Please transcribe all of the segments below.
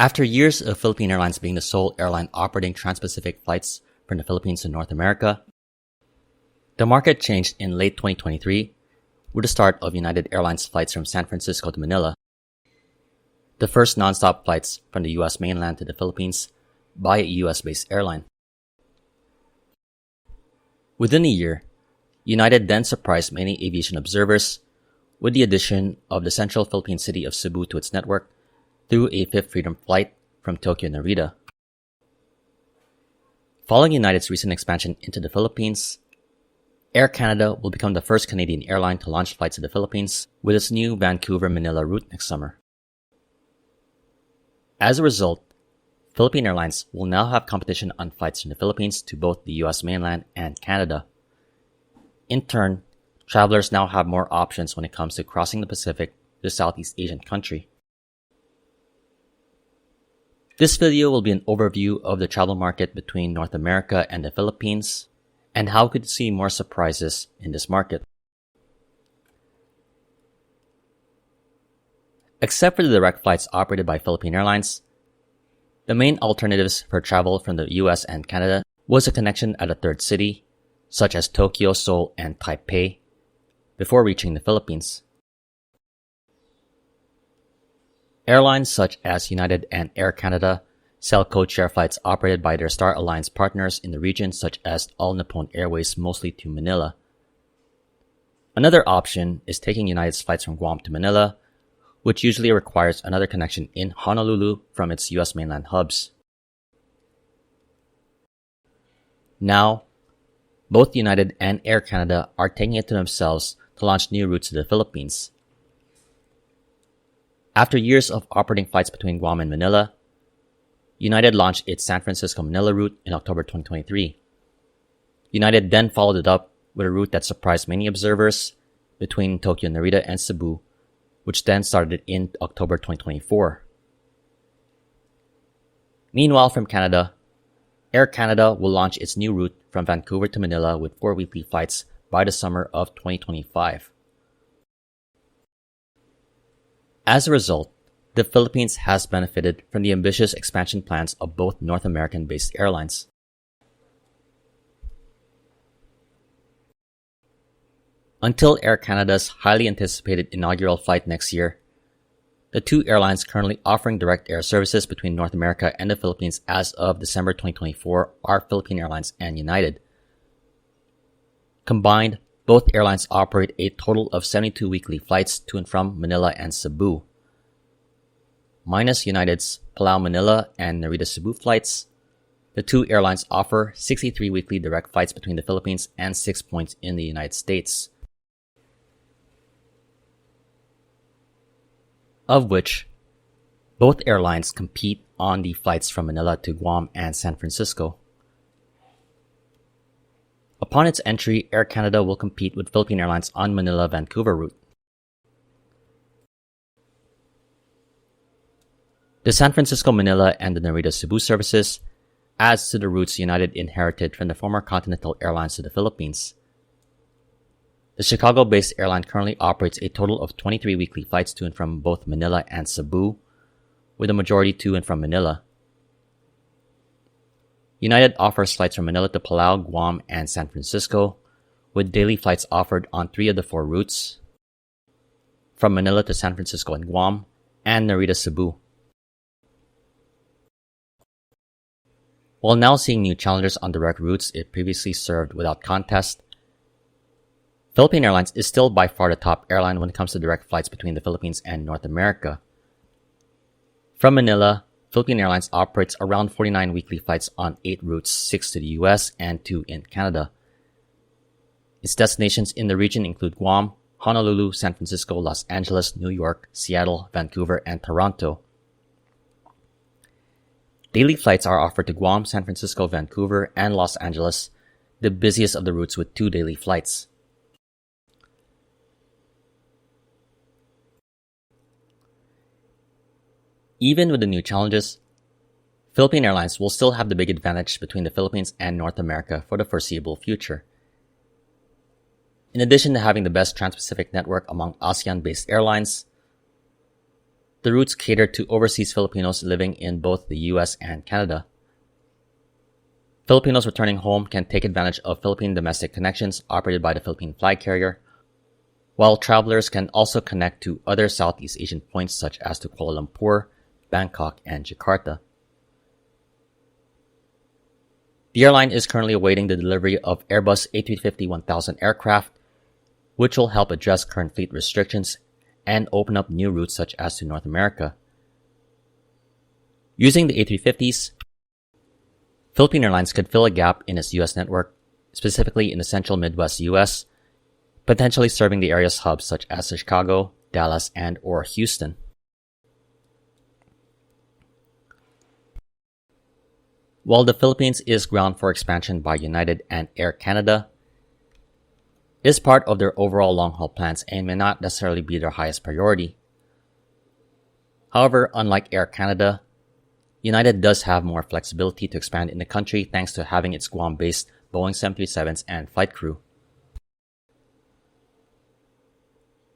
After years of Philippine Airlines being the sole airline operating trans-Pacific flights from the Philippines to North America, the market changed in late 2023 with the start of United Airlines flights from San Francisco to Manila, the first non-stop flights from the U.S. mainland to the Philippines by a U.S.-based airline. Within a year, United then surprised many aviation observers with the addition of the central Philippine city of Cebu to its network through a Fifth Freedom flight from Tokyo Narita. Following United's recent expansion into the Philippines, Air Canada will become the first Canadian airline to launch flights to the Philippines with its new Vancouver-Manila route next summer. As a result, Philippine Airlines will now have competition on flights from the Philippines to both the US mainland and Canada. In turn, travelers now have more options when it comes to crossing the Pacific to a Southeast Asian country. This video will be an overview of the travel market between North America and the Philippines, and how we could see more surprises in this market. Except for the direct flights operated by Philippine Airlines, the main alternatives for travel from the US and Canada was a connection at a third city, such as Tokyo, Seoul, and Taipei, before reaching the Philippines. Airlines such as United and Air Canada sell codeshare flights operated by their Star Alliance partners in the region, such as All Nippon Airways, mostly to Manila. Another option is taking United's flights from Guam to Manila, which usually requires another connection in Honolulu from its US mainland hubs. Now, both United and Air Canada are taking it to themselves to launch new routes to the Philippines. After years of operating flights between Guam and Manila, United launched its San Francisco-Manila route in October 2023. United then followed it up with a route that surprised many observers between Tokyo Narita and Cebu, which then started in October 2024. Meanwhile, from Canada, Air Canada will launch its new route from Vancouver to Manila with 4 weekly flights by the summer of 2025. As a result, the Philippines has benefited from the ambitious expansion plans of both North American-based airlines. Until Air Canada's highly anticipated inaugural flight next year, the two airlines currently offering direct air services between North America and the Philippines as of December 2024 are Philippine Airlines and United. Combined, both airlines operate a total of 72 weekly flights to and from Manila and Cebu. Minus United's Palau-Manila and Narita-Cebu flights, the two airlines offer 63 weekly direct flights between the Philippines and 6 points in the United States, of which both airlines compete on the flights from Manila to Guam and San Francisco. Upon its entry, Air Canada will compete with Philippine Airlines on Manila-Vancouver route. The San Francisco-Manila and the Narita-Cebu services adds to the routes United inherited from the former Continental Airlines to the Philippines. The Chicago-based airline currently operates a total of 23 weekly flights to and from both Manila and Cebu, with a majority to and from Manila. United offers flights from Manila to Palau, Guam, and San Francisco, with daily flights offered on 3 of the 4 routes, from Manila to San Francisco and Guam, and Narita, Cebu. While now seeing new challenges on direct routes it previously served without contest, Philippine Airlines is still by far the top airline when it comes to direct flights between the Philippines and North America. From Manila, Philippine Airlines operates around 49 weekly flights on 8 routes, 6 to the US and 2 in Canada. Its destinations in the region include Guam, Honolulu, San Francisco, Los Angeles, New York, Seattle, Vancouver, and Toronto. Daily flights are offered to Guam, San Francisco, Vancouver, and Los Angeles, the busiest of the routes with 2 daily flights. Even with the new challenges, Philippine Airlines will still have the big advantage between the Philippines and North America for the foreseeable future. In addition to having the best trans-Pacific network among ASEAN-based airlines, the routes cater to overseas Filipinos living in both the US and Canada. Filipinos returning home can take advantage of Philippine domestic connections operated by the Philippine flag carrier, while travelers can also connect to other Southeast Asian points such as to Kuala Lumpur, Bangkok, and Jakarta. The airline is currently awaiting the delivery of Airbus A350-1000 aircraft, which will help address current fleet restrictions and open up new routes such as to North America. Using the A350s, Philippine Airlines could fill a gap in its US network, specifically in the central Midwest US, potentially serving the area's hubs such as Chicago, Dallas, and or Houston. While the Philippines is ground for expansion by United and Air Canada, it is part of their overall long-haul plans and may not necessarily be their highest priority. However, unlike Air Canada, United does have more flexibility to expand in the country thanks to having its Guam-based Boeing 737s and flight crew.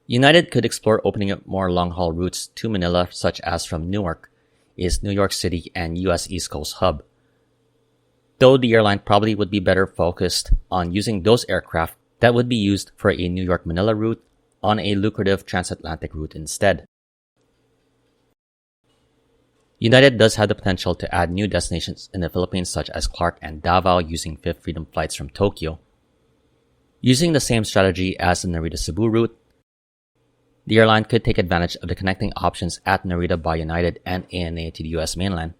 United could explore opening up more long-haul routes to Manila, such as from Newark, its New York City and US East Coast hub. Though the airline probably would be better focused on using those aircraft that would be used for a New York-Manila route on a lucrative transatlantic route instead. United does have the potential to add new destinations in the Philippines such as Clark and Davao using Fifth Freedom flights from Tokyo. Using the same strategy as the Narita-Cebu route, the airline could take advantage of the connecting options at Narita by United and ANA to the US mainland.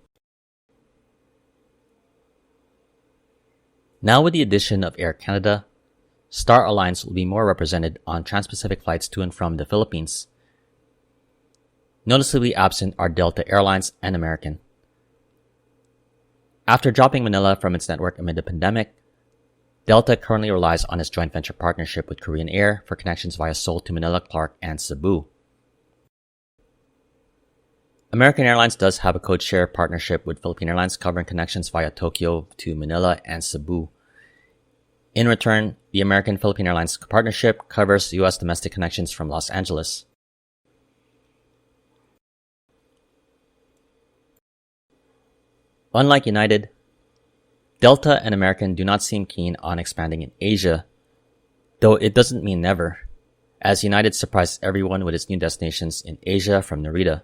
Now with the addition of Air Canada, Star Alliance will be more represented on trans-Pacific flights to and from the Philippines. Noticeably absent are Delta Airlines and American. After dropping Manila from its network amid the pandemic, Delta currently relies on its joint venture partnership with Korean Air for connections via Seoul to Manila, Clark, and Cebu. American Airlines does have a code-share partnership with Philippine Airlines covering connections via Tokyo to Manila and Cebu. In return, the American-Philippine Airlines partnership covers U.S. domestic connections from Los Angeles. Unlike United, Delta and American do not seem keen on expanding in Asia, though it doesn't mean never, as United surprised everyone with its new destinations in Asia from Narita.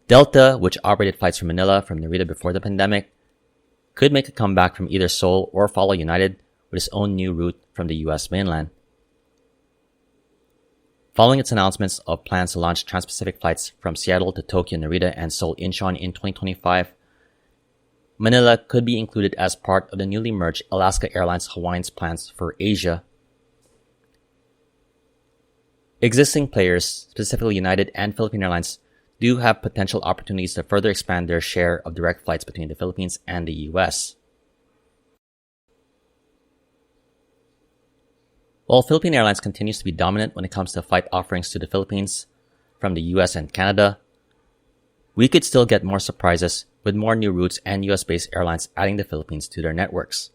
Delta, which operated flights from Manila from Narita before the pandemic, could make a comeback from either Seoul or follow United with its own new route from the US mainland. Following its announcements of plans to launch trans-Pacific flights from Seattle to Tokyo, Narita, and Seoul, Incheon in 2025, Manila could be included as part of the newly merged Alaska Airlines Hawaiian's plans for Asia. Existing players, specifically United and Philippine Airlines, do have potential opportunities to further expand their share of direct flights between the Philippines and the US. While Philippine Airlines continues to be dominant when it comes to flight offerings to the Philippines from the US and Canada, we could still get more surprises with more new routes and US-based airlines adding the Philippines to their networks.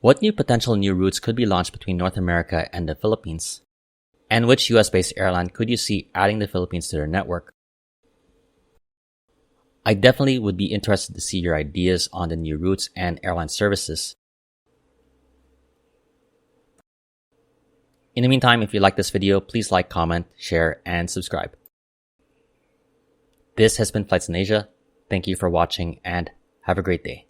What potential new routes could be launched between North America and the Philippines? And which US-based airline could you see adding the Philippines to their network? I definitely would be interested to see your ideas on the new routes and airline services. In the meantime, if you like this video, please like, comment, share, and subscribe. This has been Flights in Asia. Thank you for watching and have a great day.